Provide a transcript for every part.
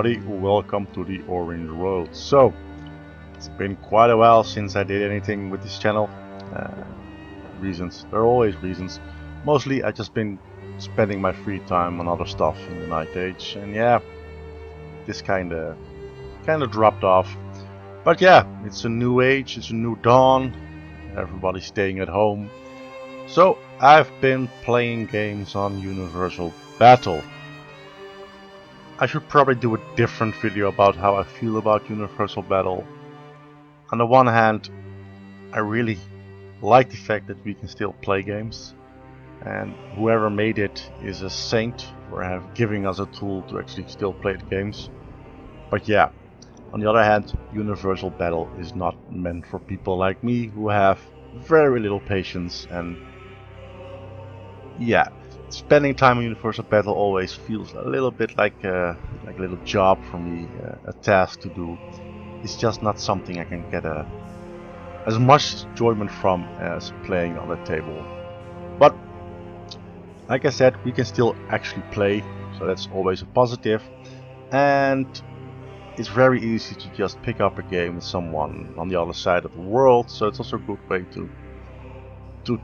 everybody, welcome to the Orange Road. So, it's been quite a while since I did anything with this channel. Reasons, there are always reasons. Mostly I've just been spending my free time on other stuff in the night age, and yeah, this kinda dropped off. But yeah, it's a new age, it's a new dawn, everybody's staying at home. So I've been playing games on Universal Battle. I should probably do a different video about how I feel about Universal Battle. On the one hand, I really like the fact that we can still play games, and whoever made it is a saint for giving us a tool to actually still play the games. But yeah, on the other hand, Universal Battle is not meant for people like me who have very little patience, and yeah, spending time on Universal Battle always feels a little bit like a little job for me, a task to do. It's just not something I can get as much enjoyment from as playing on the table. But like I said, we can still actually play, so that's always a positive. And it's very easy to just pick up a game with someone on the other side of the world, so it's also a good way to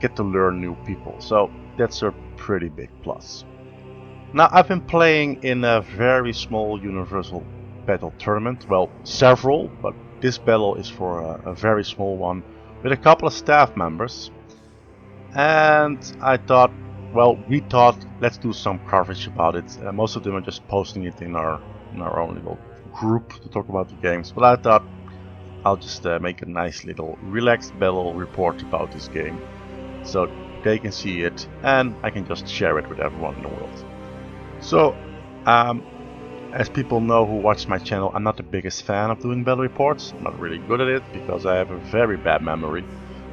get to learn new people. So that's a pretty big plus. Now, I've been playing in a very small Universal Battle tournament, well, several, but this battle is for a very small one with a couple of staff members. And I thought, well, we thought, let's do some coverage about it. Most of them are just posting it in our own little group to talk about the games, but I thought I'll just make a nice little relaxed battle report about this game, so they can see it and I can just share it with everyone in the world. So, as people know who watch my channel, I'm not the biggest fan of doing battle reports. I'm not really good at it because I have a very bad memory.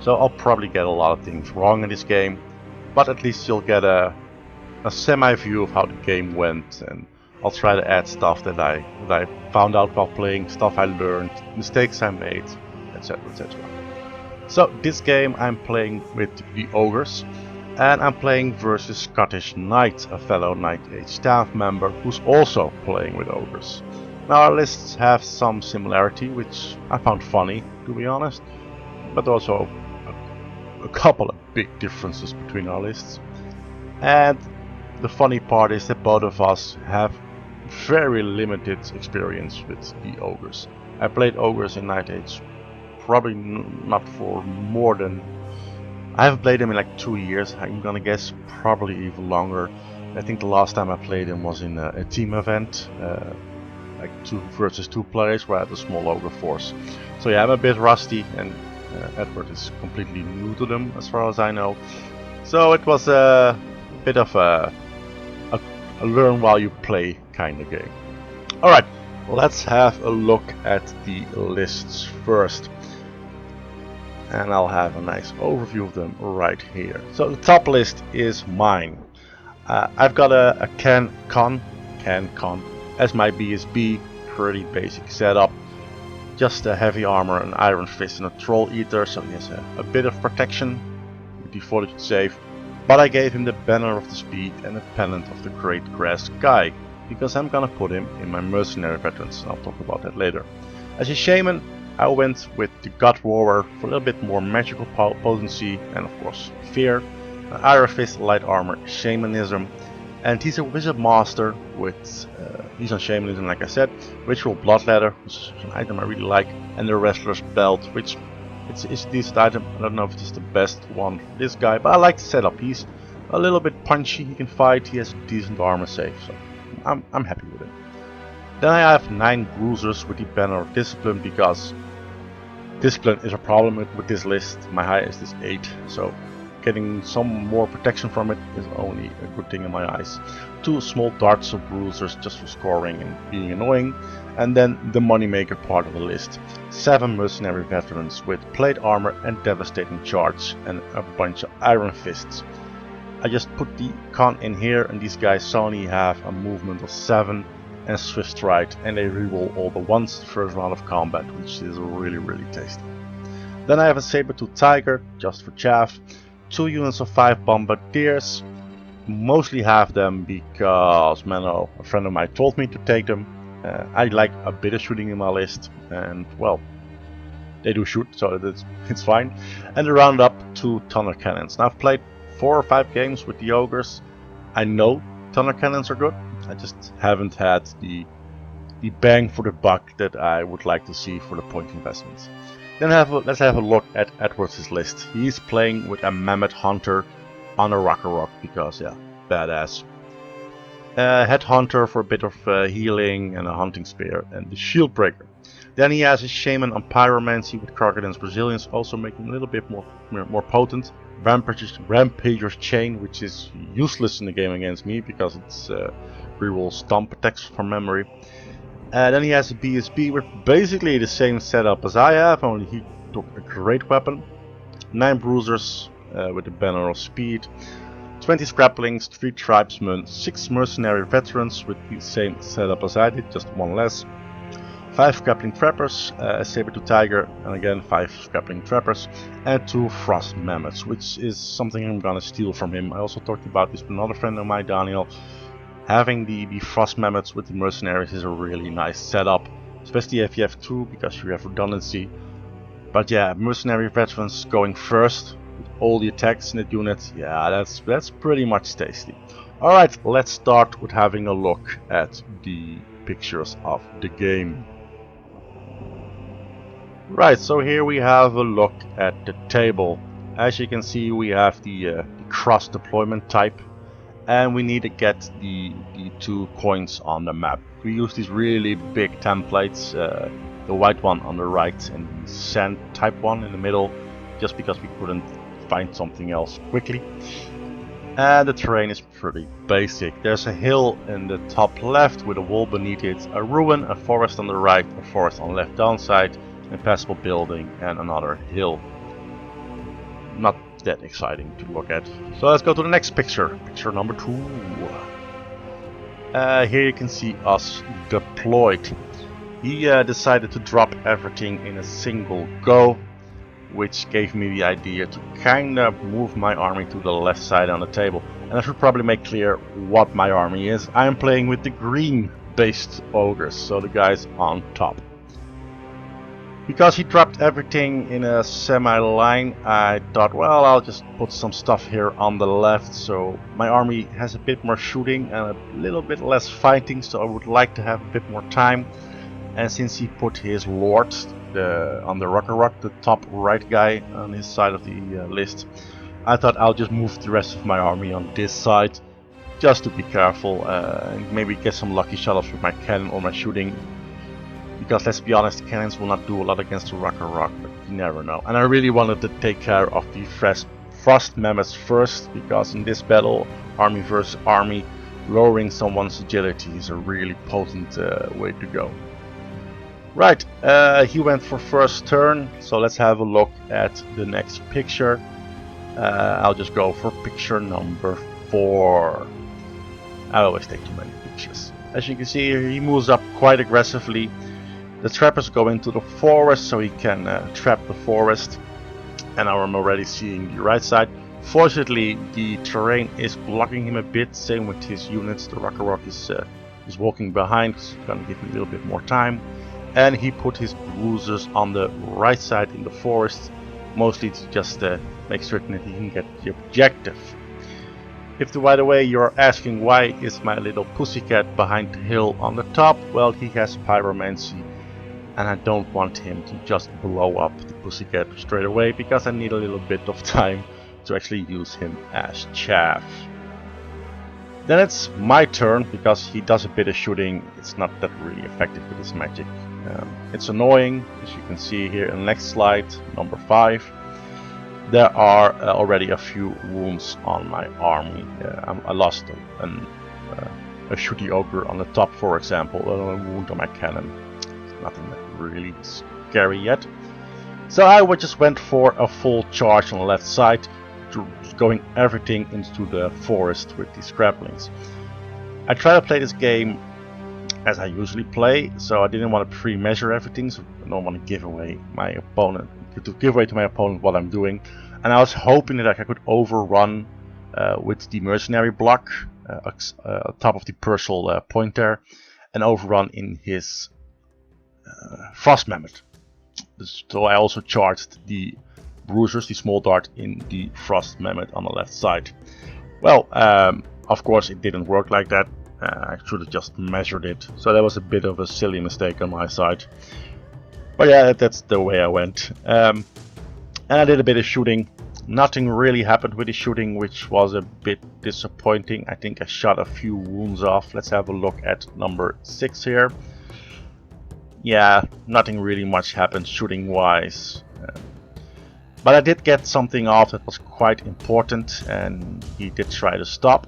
So I'll probably get a lot of things wrong in this game, but at least you'll get a semi-view of how the game went, and I'll try to add stuff that I found out while playing, stuff I learned, mistakes I made, etc, etc. So this game I'm playing with the Ogres, and I'm playing versus Scottish Knight, a fellow Night Age staff member who's also playing with Ogres. Now, our lists have some similarity, which I found funny, to be honest, but also a couple of big differences between our lists. And the funny part is that both of us have very limited experience with the Ogres. I played Ogres in Night Age probably not for more than... I haven't played them in like 2 years, I'm gonna guess, probably even longer. I think the last time I played them was in a team event, like 2 versus 2 players, where I had a small Ogre force. So yeah, I'm a bit rusty, and Edward is completely new to them as far as I know. So it was a bit of a learn while you play kind of game. Alright, let's have a look at the lists first. And I'll have a nice overview of them right here. So the top list is mine. I've got a CanCon as my BSB, pretty basic setup. Just a heavy armor, an iron fist and a troll eater, so he has a bit of protection with the fortitude save. But I gave him the banner of the speed and the pennant of the great grass sky, because I'm gonna put him in my mercenary veterans, and I'll talk about that later. As a shaman, I went with the God Roarer for a little bit more magical potency and of course fear, an iron fist, light armor, shamanism, and he's a wizard master with he's on shamanism, like I said, ritual bloodletter, which is an item I really like, and the wrestler's belt, which it's a decent item. I don't know if it's the best one for this guy, but I like the setup. He's a little bit punchy, he can fight, he has a decent armor save, so I'm happy with it. Then I have 9 bruisers with the banner of discipline, because discipline is a problem with this list. My highest is 8, so getting some more protection from it is only a good thing in my eyes. 2 small darts of bruisers just for scoring and being annoying. And then the moneymaker part of the list. 7 mercenary veterans with plate armor and devastating charge, and a bunch of iron fists. I just put the con in here, and these guys only have a movement of 7 and swift stride, and they reroll all the ones the first round of combat, which is really tasty. Then I have a saber-tooth tiger, just for chaff, 2 units of 5 bombardiers, mostly have them because Menno, a friend of mine, told me to take them. I like a bit of shooting in my list, and well, they do shoot, so it's fine. And a roundup 2 tunnel cannons. Now I've played 4 or 5 games with the Ogres. I know tunnel cannons are good. I just haven't had the bang for the buck that I would like to see for the point investments. Then let's have a look at Edwards' list. He's playing with a Mammoth Hunter on a Rock because yeah, badass. Headhunter for a bit of healing and a hunting spear, and the shield breaker. Then he has his shaman on pyromancy with Crocodile's Brazilians, also making him a little bit more potent. Rampager's chain, which is useless in the game against me because it's reroll stomp attacks from memory. Then he has a BSB with basically the same setup as I have, only he took a great weapon. 9 bruisers with the banner of speed. 20 scraplings, 3 tribesmen, 6 mercenary veterans with the same setup as I did, just 1 less. 5 grappling trappers, a saber-tooth tiger, and again 5 grappling trappers, and 2 frost mammoths, which is something I'm gonna steal from him. I also talked about this with another friend of mine, Daniel. Having the frost mammoths with the mercenaries is a really nice setup, especially if you have 2 because you have redundancy. But yeah, mercenary veterans going first with all the attacks in the unit, yeah, that's pretty much tasty. Alright, let's start with having a look at the pictures of the game. Right, so here we have a look at the table. As you can see, we have the cross deployment type, and we need to get the 2 coins on the map. We use these really big templates, the white one on the right and the sand type one in the middle, just because we couldn't find something else quickly. And the terrain is pretty basic. There's a hill in the top left with a wall beneath it, a ruin, a forest on the right, a forest on the left downside, an impassable building, and another hill. Not that exciting to look at. So let's go to the next picture. Picture number 2. Here you can see us deployed. He decided to drop everything in a single go, which gave me the idea to kind of move my army to the left side on the table. And I should probably make clear what my army is. I am playing with the green based ogres, so the guys on top. Because he dropped everything in a semi-line, I thought, well, I'll just put some stuff here on the left, so my army has a bit more shooting and a little bit less fighting, so I would like to have a bit more time. And since he put his lord on the Rock, the top right guy on his side of the list, I thought I'll just move the rest of my army on this side, just to be careful and maybe get some lucky shots with my cannon or my shooting. Because let's be honest, cannons will not do a lot against the Rock, but you never know. And I really wanted to take care of the frost mammoths first, because in this battle, army versus army, lowering someone's agility is a really potent way to go. Right, he went for first turn, so let's have a look at the next picture. I'll just go for picture number 4. I always take too many pictures. As you can see here, he moves up quite aggressively. The trappers go into the forest so he can trap the forest, and now I'm already seeing the right side. Fortunately, the terrain is blocking him a bit, same with his units. The Rock is walking behind, so it's gonna give him a little bit more time. And he put his bruisers on the right side in the forest, mostly to just make certain that he can get the objective. If by the way you're asking why is my little pussycat behind the hill on the top, well, he has pyromancy, and I don't want him to just blow up the pussycat straight away, because I need a little bit of time to actually use him as chaff. Then it's my turn, because he does a bit of shooting. It's not that really effective with his magic. It's annoying, as you can see here in the next slide, number 5. There are already a few wounds on my army. I lost a shooty ogre on the top, for example, a wound on my cannon. Nothing that really scary yet. So I just went for a full charge on the left side, going everything into the forest with these scraplings. I try to play this game as I usually play, so I didn't want to pre-measure everything, so I don't want to give away to my opponent what I'm doing. And I was hoping that I could overrun with the mercenary block on top of the Purcell point there, an overrun in his Frost Mammoth. So I also charged the bruisers, the small dart, in the Frost Mammoth on the left side. Well, of course it didn't work like that. I should have just measured it, so that was a bit of a silly mistake on my side. But yeah, that's the way I went. And I did a bit of shooting. Nothing really happened with the shooting, which was a bit disappointing. I think I shot a few wounds off. Let's have a look at number 6 here. Yeah, nothing really much happened shooting wise. But I did get something off that was quite important, and he did try to stop.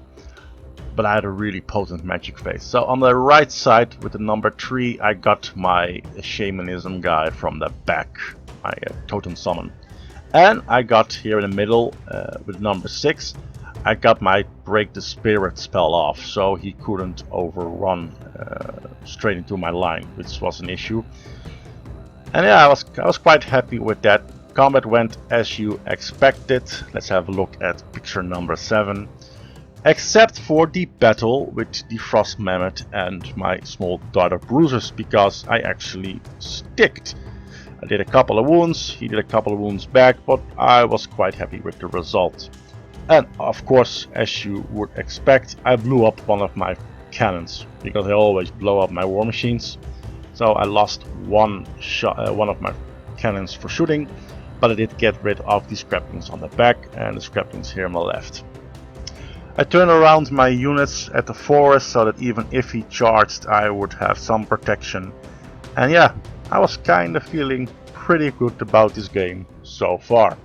But I had a really potent magic phase. So on the right side with the number 3, I got my shamanism guy from the back, my totem summon. And I got here in the middle with number 6, I got my break the spirit spell off, so he couldn't overrun straight into my line, which was an issue. And yeah, I was quite happy with that. Combat went as you expected. Let's have a look at picture number 7. Except for the battle with the Frost Mammoth and my small daughter bruisers, because I actually sticked. I did a couple of wounds, he did a couple of wounds back, but I was quite happy with the result. And of course, as you would expect, I blew up one of my cannons, because I always blow up my war machines. So I lost one of my cannons for shooting, but I did get rid of the scraplings on the back and the scraplings here on the left. I turned around my units at the forest so that even if he charged, I would have some protection. And yeah, I was kind of feeling pretty good about this game so far.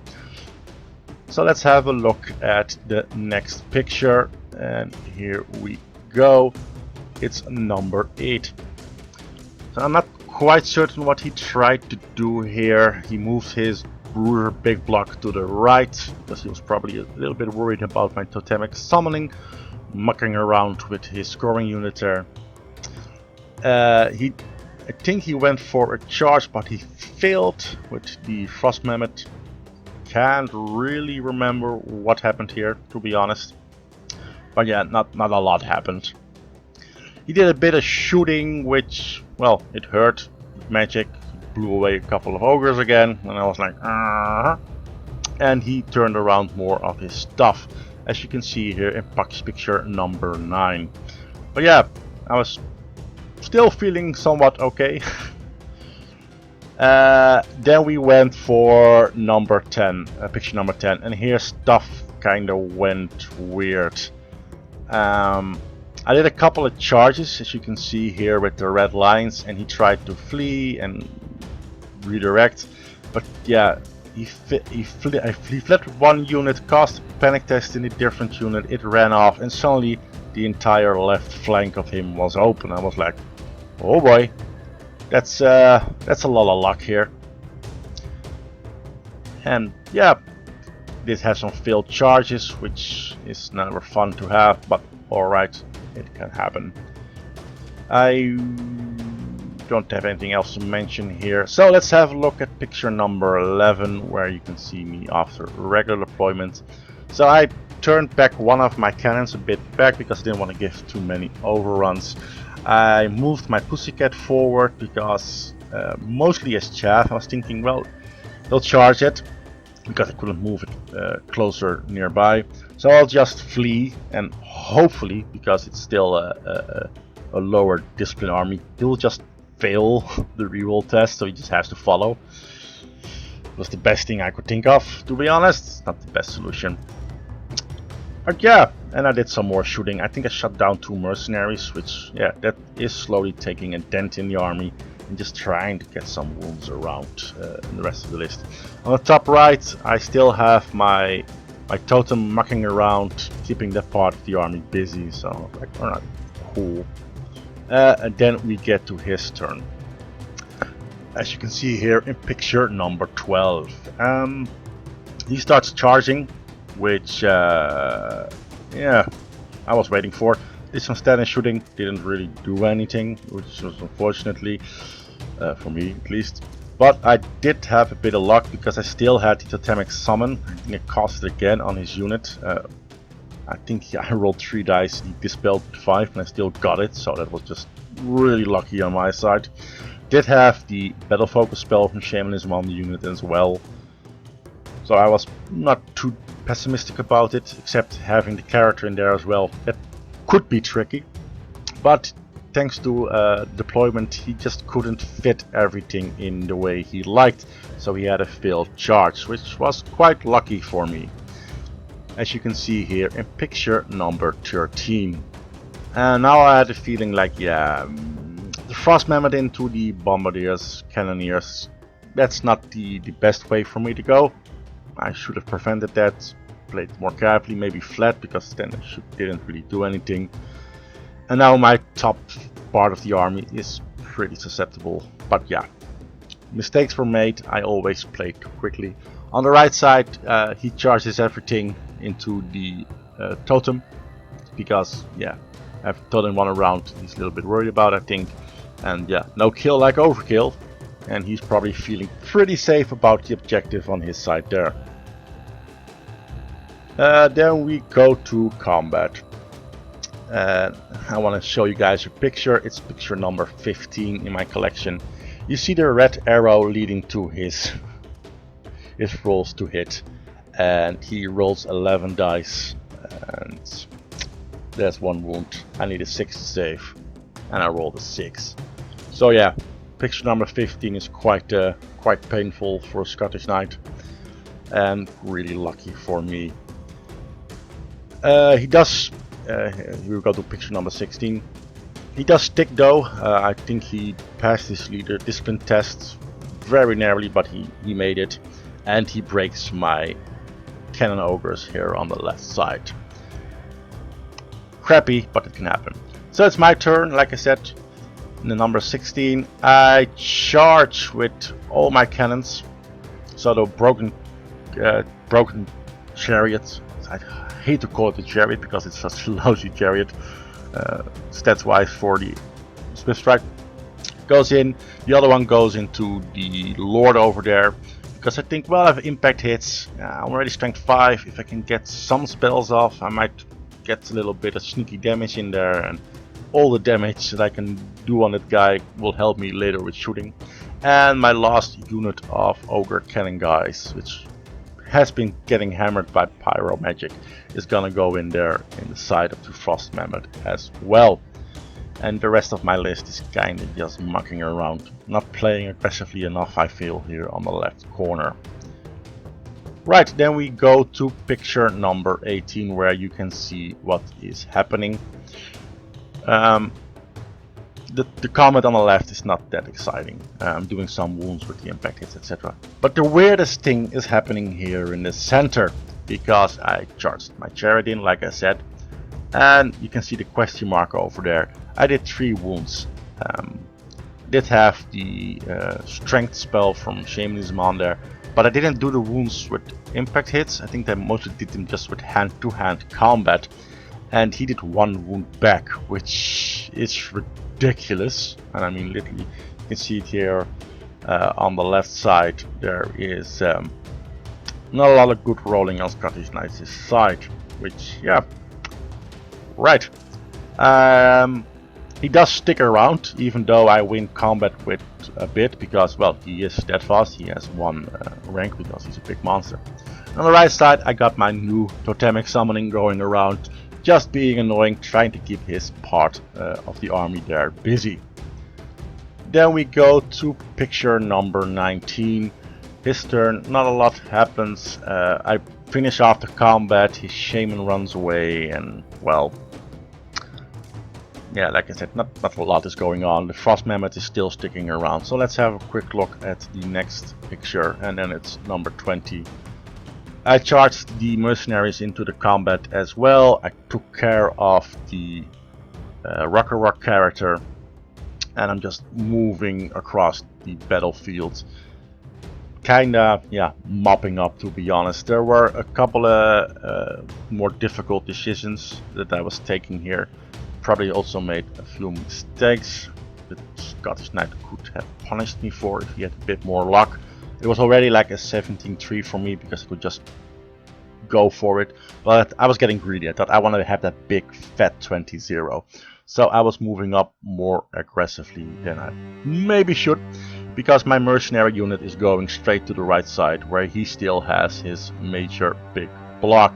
So let's have a look at the next picture, and here we go. It's number 8. So I'm not quite certain what he tried to do here. He moved his bruiser big block to the right because he was probably a little bit worried about my totemic summoning, mucking around with his scoring unit there. I think he went for a charge, but he failed with the Frost Mammoth. Can't really remember what happened here, to be honest. But yeah, not a lot happened. He did a bit of shooting, which, well, it hurt. Magic blew away a couple of ogres again, and I was like, and he turned around more of his stuff, as you can see here in picture number 9. But yeah, I was still feeling somewhat okay. Then we went for number 10, picture number 10, and here stuff kind of went weird. I did a couple of charges, as you can see here with the red lines, and he tried to flee and redirect, but yeah, he fled one unit, cast a panic test in a different unit, it ran off, and suddenly the entire left flank of him was open. I was like, oh boy, that's a lot of luck here. And yeah, this has some failed charges, which is never fun to have, but alright, it can happen. I don't have anything else to mention here, so let's have a look at picture number 11, where you can see me after regular deployment. So I turned back one of my cannons a bit back because I didn't want to give too many overruns. I moved my pussycat forward because mostly as chaff. I was thinking, well, they'll charge it because I couldn't move it closer nearby, so I'll just flee, and hopefully, because it's still a lower discipline army, he'll just fail the reroll test, so he just has to follow. It was the best thing I could think of, to be honest. It's not the best solution. But yeah, and I did some more shooting. I think I shot down 2 mercenaries, which, yeah, that is slowly taking a dent in the army and just trying to get some wounds around in the rest of the list. On the top right, I still have my totem mucking around, keeping that part of the army busy, so like, alright, cool. And then we get to his turn. As you can see here in picture number 12. He starts charging, which yeah, I was waiting for. Did some standing shooting, didn't really do anything, which was unfortunately for me at least. But I did have a bit of luck because I still had the totemic summon. I think I cast it again on his unit. I think I rolled 3 dice, he dispelled with 5, and I still got it, so that was just really lucky on my side. Did have the battle focus spell from Shamanism on the unit as well. So I was not too pessimistic about it, except having the character in there as well. That could be tricky. But thanks to deployment, he just couldn't fit everything in the way he liked. So he had a failed charge, which was quite lucky for me. As you can see here in picture number 13. And now I had a feeling like, yeah, the Frost Mammoth into the Bombardiers, Cannoneers, that's not the best way for me to go. I should have prevented that, played more carefully, maybe flat, because then I didn't really do anything. And now my top part of the army is pretty susceptible, but yeah, mistakes were made. I always played too quickly. On the right side, he charges everything into the totem, because yeah, after totem one around, he's a little bit worried about, I think. And yeah, no kill like overkill, and he's probably feeling pretty safe about the objective on his side there. Then we go to combat. I want to show you guys a picture. It's picture number 15 in my collection. You see the red arrow leading to his rolls to hit, and he rolls 11 dice, and there's 1 wound. I need a 6 to save, and I rolled a 6. So yeah, picture number 15 is quite painful for a Scottish Knight, and really lucky for me. He does. Here we go to picture number 16. He does stick though. I think he passed his leader discipline test very narrowly, but he made it, and he breaks my cannon ogres here on the left side. Crappy, but it can happen. So it's my turn. Like I said, in the number 16, I charge with all my cannons. So the broken chariot. I hate to call it a chariot because it's such a lousy chariot. Stats wise for the Swift Strike goes in. The other one goes into the Lord over there, because I think, well, I have impact hits. I'm already strength 5. If I can get some spells off, I might get a little bit of sneaky damage in there, and all the damage that I can do on that guy will help me later with shooting. And my last unit of Ogre cannon guys, which has been getting hammered by pyro magic, is gonna go in there in the side of the Frost Mammoth as well. And the rest of my list is kinda just mucking around, not playing aggressively enough, I feel, here on the left corner. Right, then we go to picture number 18, where you can see what is happening. The combat on the left is not that exciting. I'm doing some wounds with the impact hits, etc. But the weirdest thing is happening here in the center, because I charged my chariot in, like I said, and you can see the question mark over there. I did 3 wounds. Did have the strength spell from Shamanism on there, but I didn't do the wounds with impact hits. I think I mostly did them just with hand-to-hand combat, and he did 1 wound back, which is ridiculous. And I mean, literally, you can see it here on the left side. There is not a lot of good rolling on Scottish Knights' side, which, yeah, right. He does stick around, even though I win combat with a bit, because, well, he is steadfast. He has 1 rank because he's a big monster. On the right side, I got my new totemic summoning going around, just being annoying, trying to keep his part of the army there busy. Then we go to picture number 19. His turn, not a lot happens. I finish off the combat, his shaman runs away, and, well, yeah, like I said, not a lot is going on. The Frost Mammoth is still sticking around. So let's have a quick look at the next picture, and then it's number 20. I charged the mercenaries into the combat as well. I took care of the Rocker Rock character, and I'm just moving across the battlefield. Kinda, yeah, mopping up, to be honest. There were a couple of more difficult decisions that I was taking here. Probably also made a few mistakes that Scottish Knight could have punished me for if he had a bit more luck. It was already like a 17-3 for me, because I could just go for it, but I was getting greedy. I thought I wanted to have that big fat 20-0. So I was moving up more aggressively than I maybe should, because my mercenary unit is going straight to the right side, where he still has his major big block,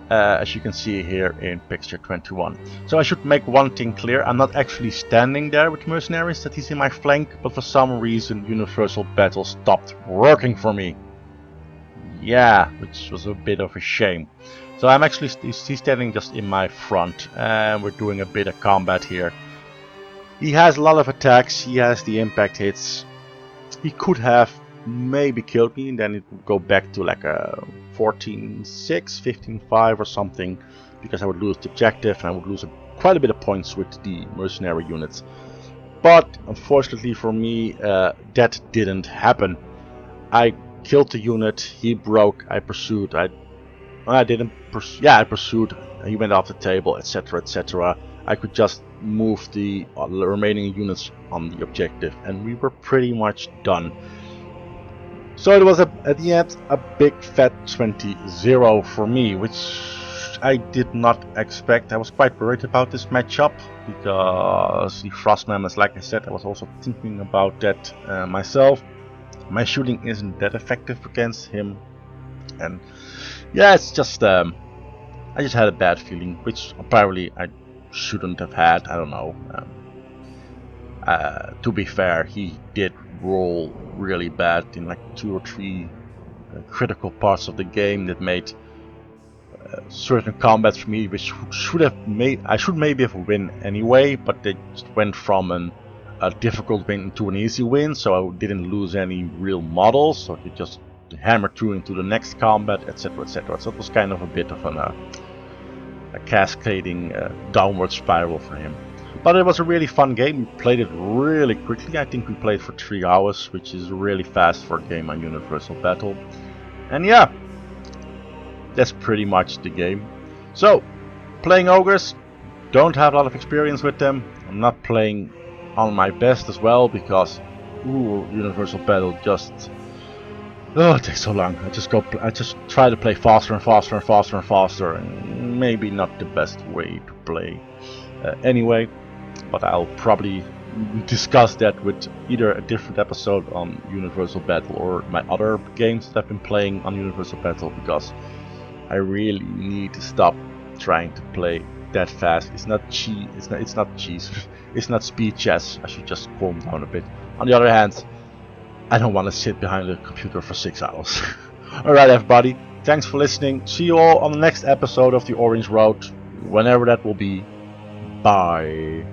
as you can see here in picture 21. So I should make one thing clear: I'm not actually standing there with mercenaries that he's in my flank, but for some reason Universal Battle stopped working for me. Yeah, which was a bit of a shame. So I'm actually he's standing just in my front, and we're doing a bit of combat here. He has a lot of attacks, he has the impact hits. He could have maybe killed me, and then it would go back to like a 14-6, 15-5 or something, because I would lose the objective and I would lose quite a bit of points with the mercenary units. But unfortunately for me, that didn't happen. I killed the unit, he broke, I pursued, I didn't pursue, yeah, I pursued, he went off the table, etc, etc. I could just move the remaining units on the objective, and we were pretty much done. So it was at the end a big fat 20-0 for me, which I did not expect. I was quite worried about this matchup, because the Frost Mammoth, like I said, I was also thinking about that myself. My shooting isn't that effective against him, and yeah, it's just I just had a bad feeling, which apparently I shouldn't have had. I don't know. To be fair, he did roll really bad in like 2 or 3 critical parts of the game that made certain combats for me, which should have made I should maybe have win anyway, but they just went from a difficult win to an easy win, so I didn't lose any real models, so he just hammered through into the next combat, etc, etc. So it was kind of a bit of a cascading downward spiral for him. But it was a really fun game. We played it really quickly. I think we played for 3 hours, which is really fast for a game on Universal Battle. And yeah, that's pretty much the game. So, playing Ogres, don't have a lot of experience with them. I'm not playing on my best as well, because Universal Battle just it takes so long. I just try to play faster and faster and faster and faster, and maybe not the best way to play anyway. But I'll probably discuss that with either a different episode on Universal Battle or my other games that I've been playing on Universal Battle, because I really need to stop trying to play that fast. It's not cheese. It's not cheese. It's not speed chess. I should just calm down a bit. On the other hand, I don't want to sit behind a computer for 6 hours. Alright everybody, thanks for listening. See you all on the next episode of the Orange Road, whenever that will be. Bye.